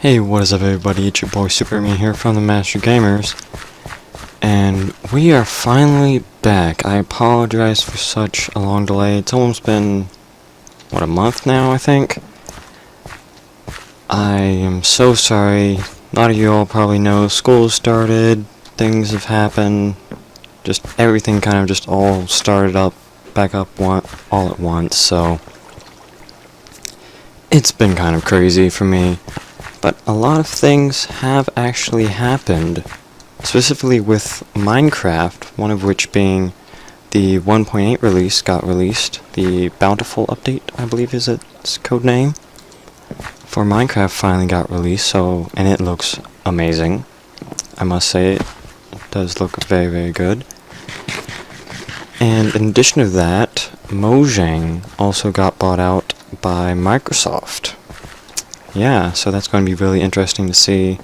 Hey, what is up everybody, it's your boy Superman here from the Master Gamers, and we are finally back. I apologize for such a long delay. It's almost been, what, a month now, I think? I am so sorry. A lot of you all probably know school started, things have happened, just everything kind of just all started up, back up all at once, so it's been kind of crazy for me. But a lot of things have actually happened, specifically with Minecraft, one of which being the 1.8 release got released. The Bountiful update, I believe is its code name, for Minecraft finally got released, and it looks amazing. I must say, it does look very, very good. And in addition to that, Mojang also got bought out by Microsoft. Yeah, so that's going to be really interesting to see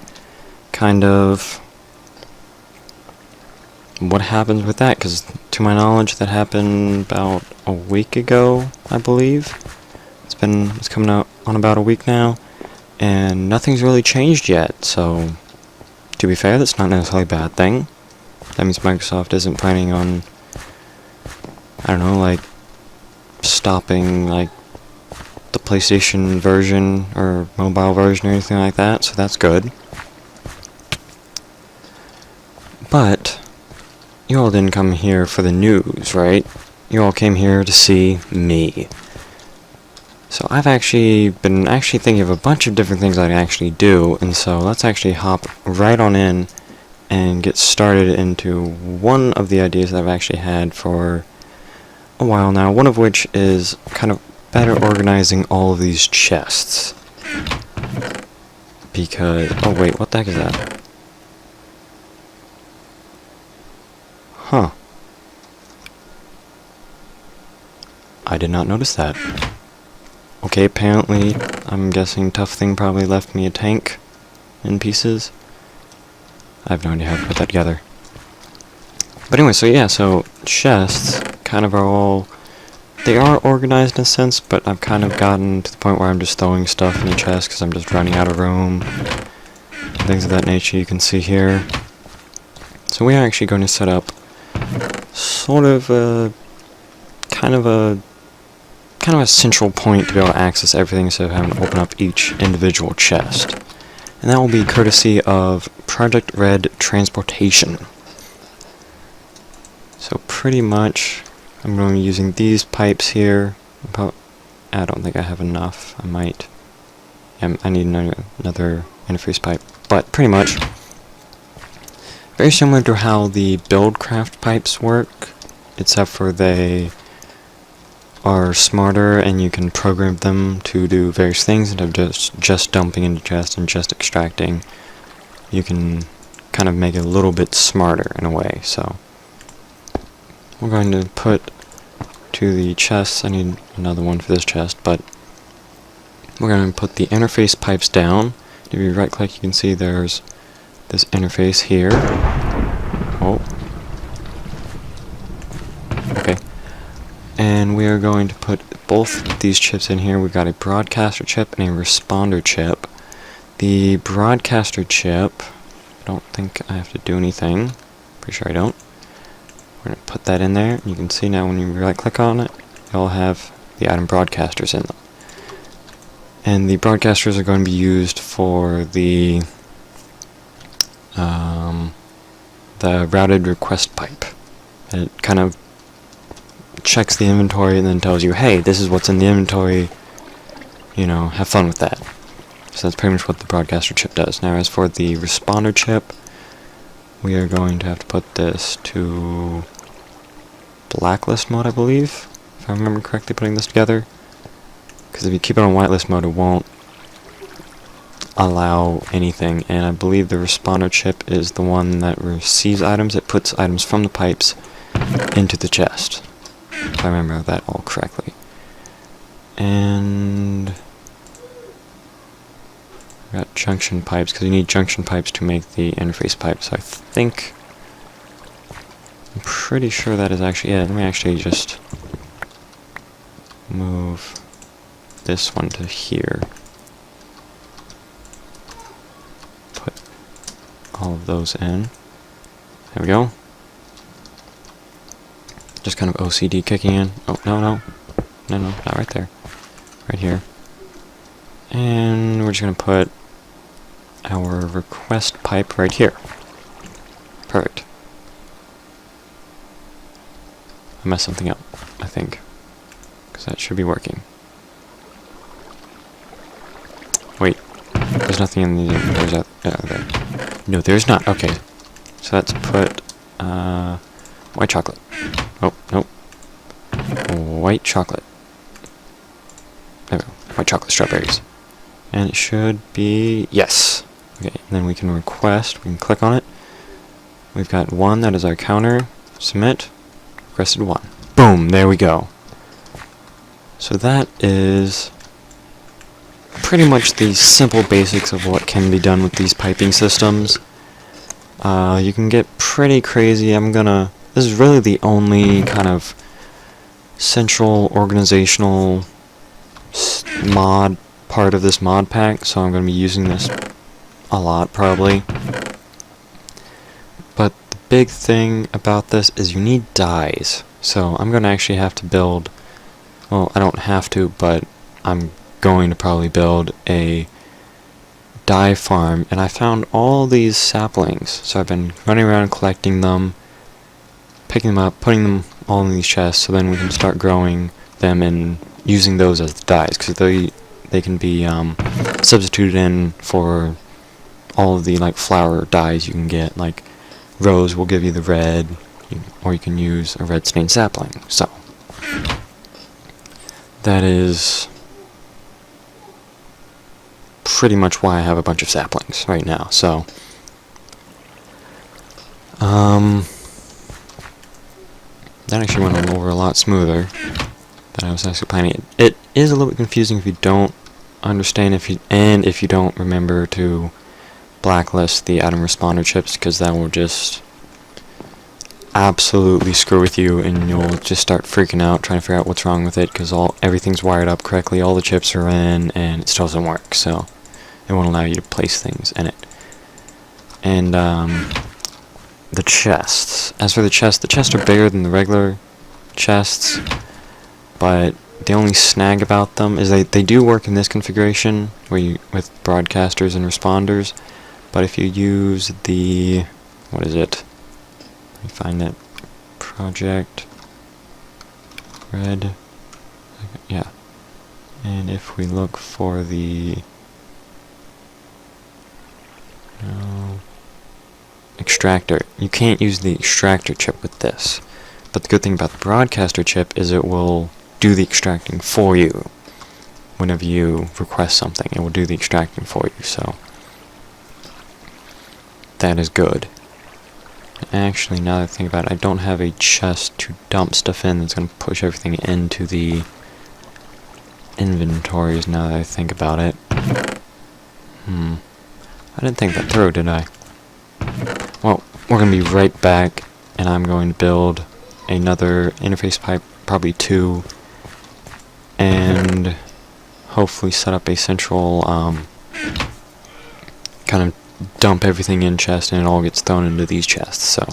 kind of what happens with that, because to my knowledge that happened about a week ago, I believe. It's coming out on about a week now, and nothing's really changed yet, so to be fair, that's not necessarily a bad thing. That means Microsoft isn't planning on, I don't know, like, stopping, like, the PlayStation version or mobile version or anything like that, so that's good. But you all didn't come here for the news, right? You all came here to see me. So I've actually been thinking of a bunch of different things I'd actually do, and so let's actually hop right on in and get started into one of the ideas that I've actually had for a while now, one of which is kind of better organizing all of these chests. Because, oh wait, what the heck is that? Huh. I did not notice that. Okay, apparently, I'm guessing Tuffthing probably left me a tank in pieces. I have no idea how to put that together. But anyway, so yeah, so chests kind of are all, they are organized in a sense, but I've kind of gotten to the point where I'm just throwing stuff in the chest because I'm just running out of room. Things of that nature you can see here. So we are actually going to set up sort of a kind of a central point to be able to access everything instead of having to open up each individual chest. And that will be courtesy of Project Red Transportation. So pretty much I'm going to be using these pipes here. I don't think I have enough. I might. I need another interface pipe. But pretty much, very similar to how the Buildcraft pipes work, except for they are smarter and you can program them to do various things instead of just dumping into chests and just extracting. You can kind of make it a little bit smarter in a way, so we're going to put to the chests. I need another one for this chest, but we're going to put the interface pipes down. If you right click, you can see there's this interface here. Oh. Okay. And we are going to put both of these chips in here. We've got a broadcaster chip and a responder chip. The broadcaster chip, I don't think I have to do anything. Pretty sure I don't. We're going to put that in there. You can see now when you right click on it, you'll have the item broadcasters in them. And the broadcasters are going to be used for the routed request pipe. And it kind of checks the inventory and then tells you, hey, this is what's in the inventory, you know, have fun with that. So that's pretty much what the broadcaster chip does. Now as for the responder chip, we are going to have to put this to blacklist mode, I believe, if I remember correctly putting this together. Because if you keep it on whitelist mode, it won't allow anything. And I believe the responder chip is the one that receives items. It puts items from the pipes into the chest, if I remember that all correctly. And we got junction pipes, because you need junction pipes to make the interface pipes. So I'm pretty sure that is actually it. Let me actually just move this one to here. all of those in. There we go. Just kind of OCD kicking in. Oh, no, not right there. Right here. And we're just going to put our request pipe right here. Perfect. I messed something up, I think. Because that should be working. Wait. There's nothing in the... There's that... there. No, there's not. Okay. So let's put... white chocolate. Oh, nope. White chocolate. There we go. White chocolate strawberries. And it should be... Yes! Okay, and then we can request. We can click on it. We've got 1. That is our counter. Submit. Requested 1. Boom! There we go. So that is pretty much the simple basics of what can be done with these piping systems. You can get pretty crazy. This is really the only kind of central organizational mod part of this mod pack, so I'm going to be using this a lot probably. But the big thing about this is you need dies. So I'm going to actually have to build, well, I don't have to, but I'm going to probably build a die farm, and I found all these saplings. So I've been running around collecting them, picking them up, putting them all in these chests, so then we can start growing them and using those as the dies, because they can be substituted in for all of the like flower dyes you can get. Like rose will give you the red, or you can use a red stained sapling. So that is pretty much why I have a bunch of saplings right now. So that actually went over a lot smoother than I was actually planning. It is a little bit confusing if you don't understand, if you don't remember to blacklist the atom responder chips, because that will just absolutely screw with you, and you'll just start freaking out trying to figure out what's wrong with it, because everything's wired up correctly, all the chips are in, and it still doesn't work. So it won't allow you to place things in it. And the chests. As for the chests are bigger than the regular chests, but the only snag about them is they do work in this configuration with broadcasters and responders, but if you use the, what is it? Let me find it. Project Red. Yeah. And if we look for the extractor, you can't use the extractor chip with this. But the good thing about the broadcaster chip is it will do the extracting for you. Whenever you request something, it will do the extracting for you, so that is good. Actually, now that I think about it, I don't have a chest to dump stuff in that's going to push everything into the inventories, now that I think about it. I didn't think that through, did I? Well, we're going to be right back, and I'm going to build another interface pipe, probably 2, and hopefully set up a central kind of dump everything in chest, and it all gets thrown into these chests. So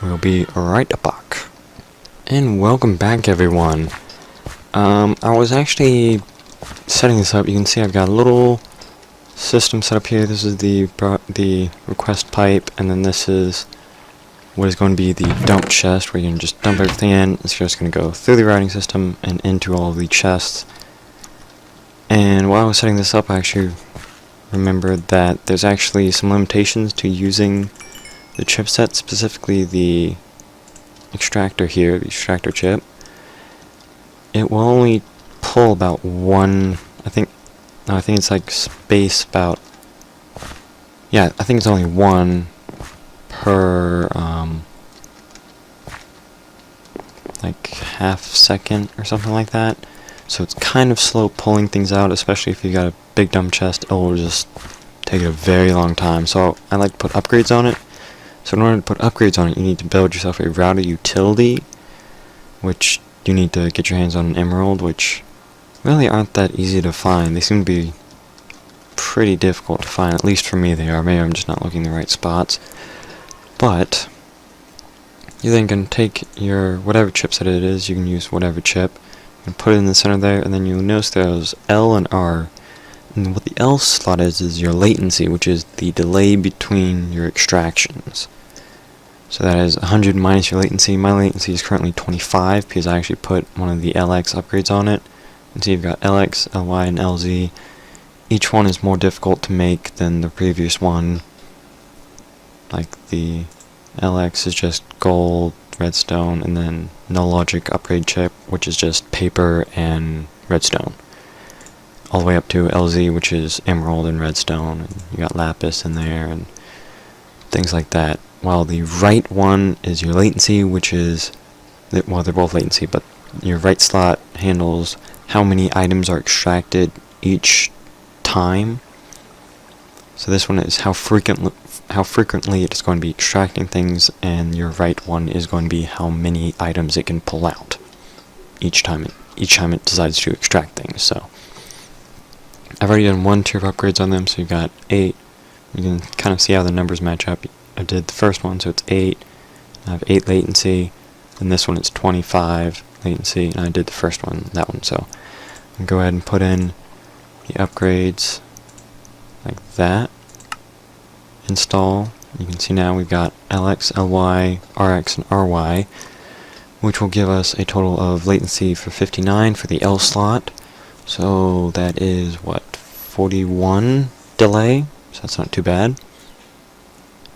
we'll be right back. And welcome back, everyone. I was actually setting this up. You can see I've got a little system set up here. This is the request pipe, and then this is what is going to be the dump chest, where you can just dump everything in. It's just going to go through the routing system and into all of the chests. And while I was setting this up, I actually remembered that there's actually some limitations to using the chipset, specifically the extractor here, the extractor chip. It will only pull about one, I think it's like space about, yeah, I think it's only one per like half second or something like that. So it's kind of slow pulling things out, especially if you got a big dump chest. It will just take a very long time. So I like to put upgrades on it. So in order to put upgrades on it, you need to build yourself a router utility, which you need to get your hands on an emerald, which really aren't that easy to find. They seem to be pretty difficult to find. At least for me they are. Maybe I'm just not looking in the right spots. But you then can take your whatever chipset it is, you can use whatever chip, and put it in the center there, and then you'll notice there's L and R. And what the L slot is your latency, which is the delay between your extractions. So that is 100 minus your latency. My latency is currently 25 because I actually put one of the LX upgrades on it. And so you've got LX, LY, and LZ. Each one is more difficult to make than the previous one. Like the LX is just gold, redstone, and then no logic upgrade chip, which is just paper and redstone. All the way up to LZ, which is emerald and redstone, and you got lapis in there, and things like that. While the right one is your latency, which is, well, they're both latency, but your right slot handles how many items are extracted each time. So this one is how frequently it's going to be extracting things, and your right one is going to be how many items it can pull out each time it decides to extract things. So I've already done 1 tier of upgrades on them, so you've got 8. You can kind of see how the numbers match up. I did the first one, so it's 8. I have 8 latency, and this one it's 25 latency, and I did the first one, that one. So I'm going to go ahead and put in the upgrades like that. Install. You can see now we've got LX, LY, RX, and RY, which will give us a total of latency for 59 for the L slot. So that is, what, 41 delay? So that's not too bad.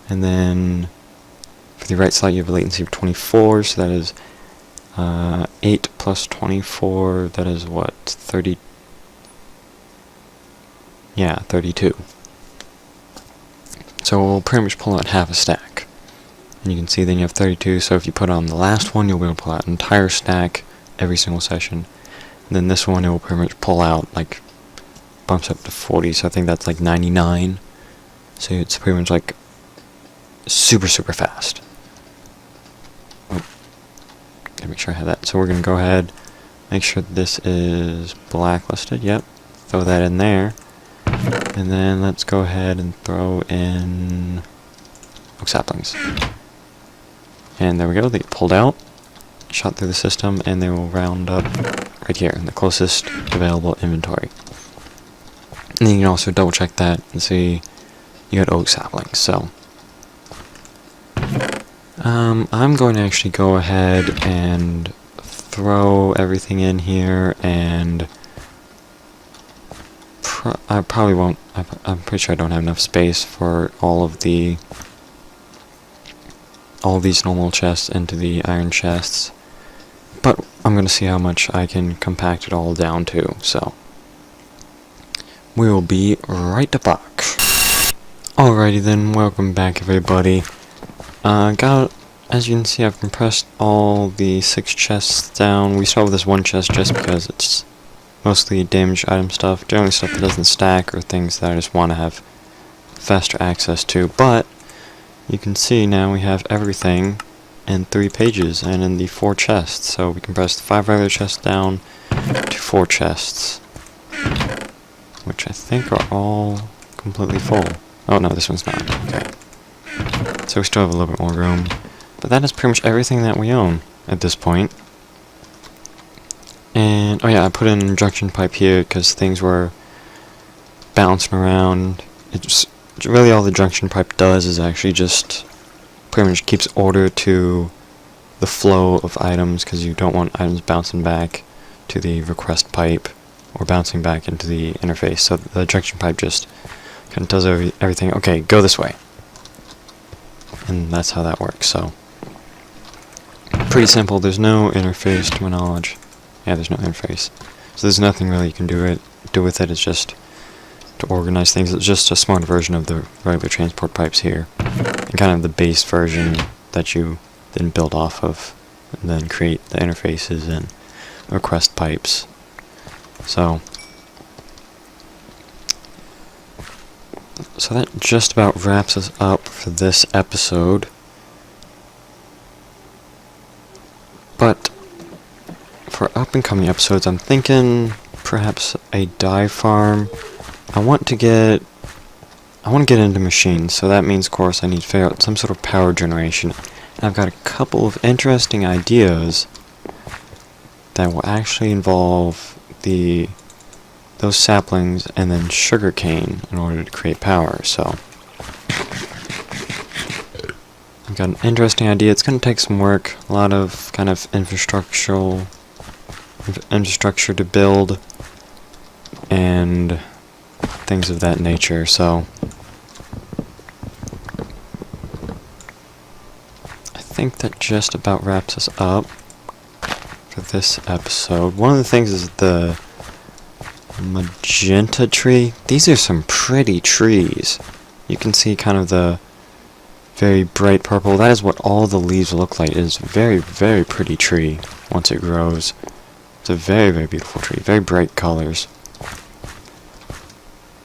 And then for the right slot you have a latency of 24, so that is 8 plus 24, that is what, 30? Yeah, 32. So we'll pretty much pull out half a stack. And you can see then you have 32, so if you put on the last one, you'll be able to pull out an entire stack every single session. And then this one, it will pretty much pull out, like, bumps up to 40, so I think that's like 99. So it's pretty much like super fast. Oh, gotta make sure I have that. So we're gonna go ahead, make sure this is blacklisted. Yep, throw that in there. And then let's go ahead and throw in oak saplings. And there we go, they get pulled out, shot through the system, and they will round up right here in the closest available inventory. And then you can also double check that and see you got oak saplings. So I'm going to actually go ahead and throw everything in here, and I probably won't. I'm pretty sure I don't have enough space for all of these normal chests into the iron chests, but I'm going to see how much I can compact it all down to. So we will be right back. Alrighty then, welcome back everybody. As you can see, I've compressed all the 6 chests down. We start with this one chest just because it's mostly damaged item stuff, generally stuff that doesn't stack or things that I just want to have faster access to. But you can see now we have everything in 3 pages and in the 4 chests. So we compressed 5 regular chests down to 4 chests, which I think are all completely full. Oh no, this one's not. Okay. So we still have a little bit more room. But that is pretty much everything that we own at this point. And, oh yeah, I put in an injection pipe here because things were bouncing around. Really all the junction pipe does is actually just pretty much keeps order to the flow of items, because you don't want items bouncing back to the request pipe or bouncing back into the interface. So the junction pipe just kind of does everything. Okay, go this way. And that's how that works. So pretty simple. There's no interface to my knowledge. Yeah, there's no interface. So there's nothing really you can do with it. It's just to organize things. It's just a smart version of the regular transport pipes here, and kind of the base version that you then build off of, and then create the interfaces and request pipes. So that just about wraps us up for this episode. But for up and coming episodes, I'm thinking perhaps a dye farm I want to get into machines, so that means, of course, I need to figure out some sort of power generation. And I've got a couple of interesting ideas that will actually involve those saplings and then sugarcane in order to create power. So I've got an interesting idea. It's going to take some work, a lot of kind of infrastructure to build, and things of that nature. So I think that just about wraps us up for this episode. One of the things is the magenta tree. These are some pretty trees. You can see kind of the very bright purple. That is what all the leaves look like. It is a very, very pretty tree once it grows. It's a very, very beautiful tree. Very bright colors.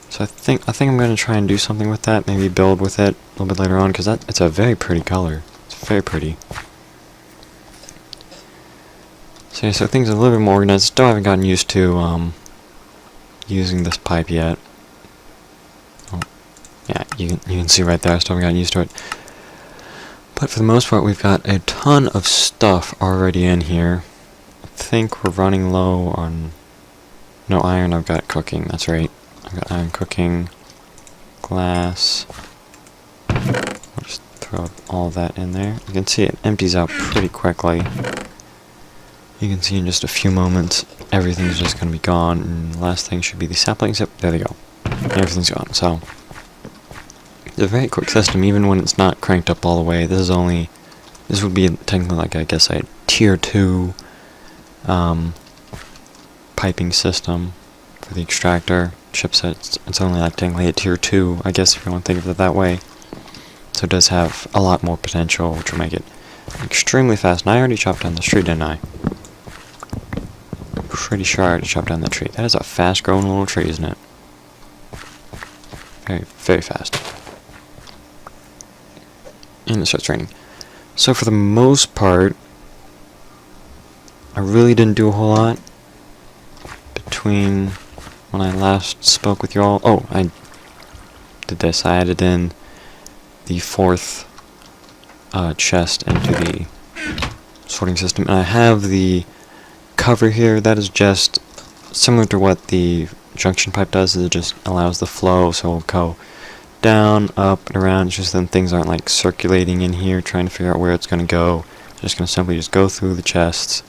So I think I'm going to try and do something with that. Maybe build with it a little bit later on, because it's a very pretty color. It's very pretty. So yeah, so things are a little bit more organized. Still haven't gotten used to using this pipe yet. Oh, yeah, you can see right there. I still haven't gotten used to it. But for the most part, we've got a ton of stuff already in here. I think we're running low on no iron. I've got cooking. That's right. I've got iron, cooking, glass. I'll just throw all that in there. You can see it empties out pretty quickly. You can see in just a few moments, everything's just going to be gone, and the last thing should be the saplings. Yep, there they go. Everything's gone. So it's a very quick system, even when it's not cranked up all the way. This would be technically like, I guess, a tier 2 piping system for the extractor chipset. It's only like technically a tier 2, I guess, if you want to think of it that way. So it does have a lot more potential, which will make it extremely fast. And I already chopped down the tree, didn't I? Pretty sure I already chopped down the tree. That is a fast-growing little tree, isn't it? Very, very fast. And it starts raining. So for the most part, I really didn't do a whole lot between when I last spoke with you all. Oh, I did this. I added in the 4th chest into the sorting system, and I have the cover here. That is just similar to what the junction pipe does. It just allows the flow, so it'll go down, up, and around. It's just then things aren't like circulating in here trying to figure out where it's going to go. It's just going to simply just go through the chests.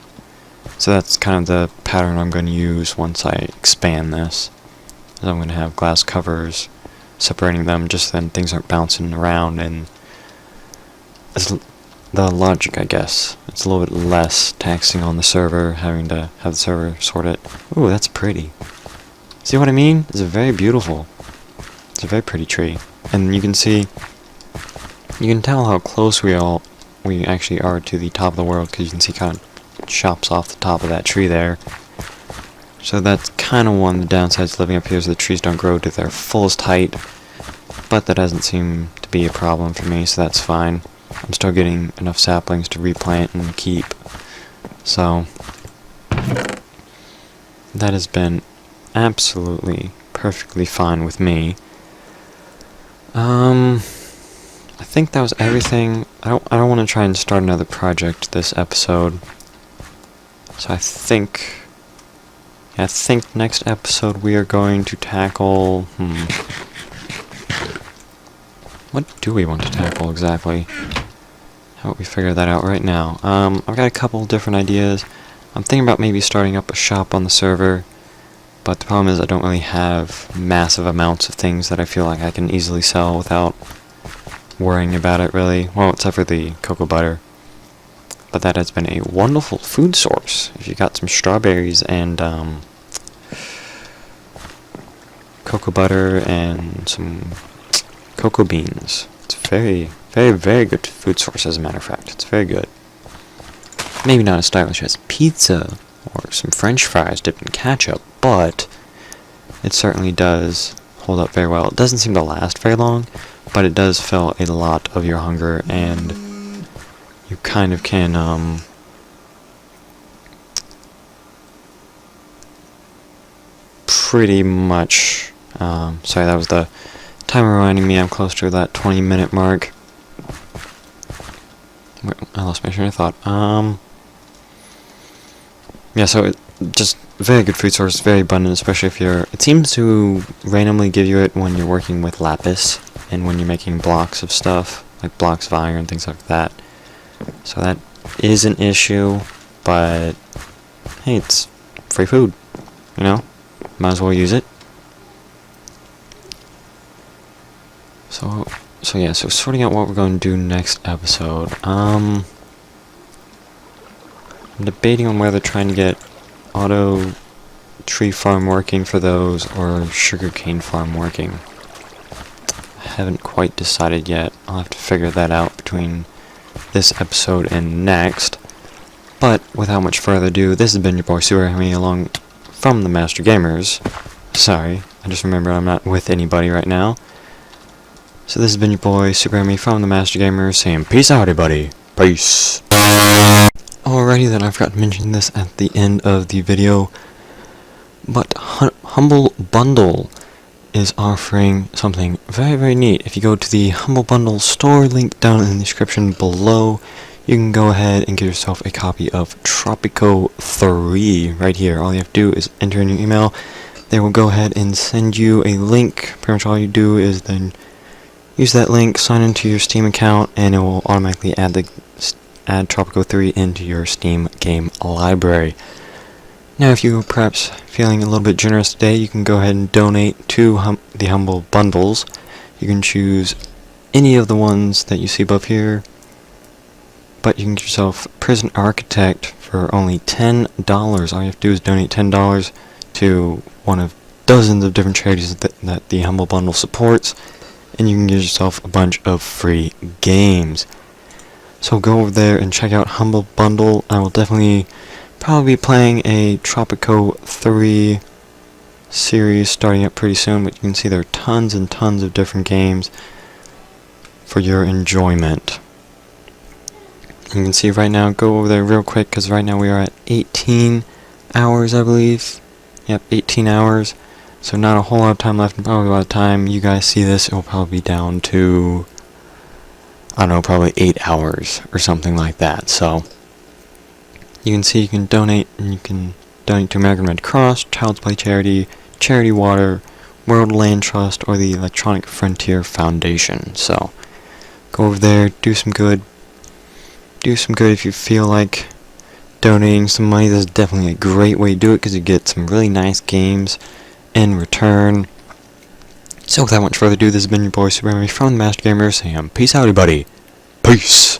So that's kind of the pattern I'm going to use once I expand this. So I'm going to have glass covers separating them, just then things aren't bouncing around, and it's the logic, I guess. It's a little bit less taxing on the server, having to have the server sort it. Ooh, that's pretty. See what I mean? It's very beautiful. It's a very pretty tree. And you can see, you can tell how close we actually are to the top of the world, because you can see kind of chops off the top of that tree there. So that's kind of one of the downsides of living up here, is the trees don't grow to their fullest height. But that doesn't seem to be a problem for me, so that's fine. I'm still getting enough saplings to replant and keep. So that has been absolutely perfectly fine with me. I think that was everything. I don't want to try and start another project this episode. So I think next episode we are going to tackle what do we want to tackle exactly? How about we figure that out right now? I've got a couple different ideas. I'm thinking about maybe starting up a shop on the server, but the problem is I don't really have massive amounts of things that I feel like I can easily sell without worrying about it, really. Well, except for the cocoa butter. But that has been a wonderful food source. If you got some strawberries and cocoa butter and some cocoa beans, it's very, very, very good food source, as a matter of fact. It's very good. Maybe not as stylish as pizza or some French fries dipped in ketchup, but it certainly does hold up very well. It doesn't seem to last very long, but it does fill a lot of your hunger, and you kind of can pretty much Sorry, that was the timer reminding me I'm close to that 20-minute mark. I lost my train of thought. Yeah, so just very good food source, very abundant, especially if you're... It seems to randomly give you it when you're working with lapis, and when you're making blocks of stuff, like blocks of iron and things like that. So that is an issue, but hey, it's free food, you know? Might as well use it. So yeah, so sorting out what we're going to do next episode. I'm debating on whether trying to get auto tree farm working for those or sugarcane farm working. I haven't quite decided yet. I'll have to figure that out between this episode and next. But without much further ado, this has been your boy Super Hammy along from the Master Gamers. Sorry, I just remembered I'm not with anybody right now. So this has been your boy Super Hammy from the Master Gamers saying peace out, everybody. Peace. Alrighty then, I forgot to mention this at the end of the video, but Humble Bundle is offering something very, very neat. If you go to the Humble Bundle store link down in the description below, you can go ahead and get yourself a copy of Tropico 3 right here. All you have to do is enter in your email. They will go ahead and send you a link. Pretty much all you do is then use that link, sign into your Steam account, and it will automatically add Tropico 3 into your Steam game library. Now, if you're perhaps feeling a little bit generous today, you can go ahead and donate to the Humble Bundles. You can choose any of the ones that you see above here, but you can get yourself Prison Architect for only $10. All you have to do is donate $10 to one of dozens of different charities that the Humble Bundle supports, and you can get yourself a bunch of free games. So go over there and check out Humble Bundle. I will definitely probably be playing a Tropico 3 series starting up pretty soon, but you can see there are tons and tons of different games for your enjoyment. You can see right now, go over there real quick, because right now we are at 18 hours, I believe. Yep, 18 hours. So not a whole lot of time left, and probably by the time you guys see this, it will probably be down to, I don't know, probably 8 hours or something like that. So you can see you can donate, and you can donate to American Red Cross, Child's Play Charity, Charity Water, World Land Trust, or the Electronic Frontier Foundation. So go over there, do some good. Do some good if you feel like donating some money. This is definitely a great way to do it, because you get some really nice games in return. So without much further ado, this has been your boy Super Hammy from the Master Gamer saying peace out, everybody. Peace.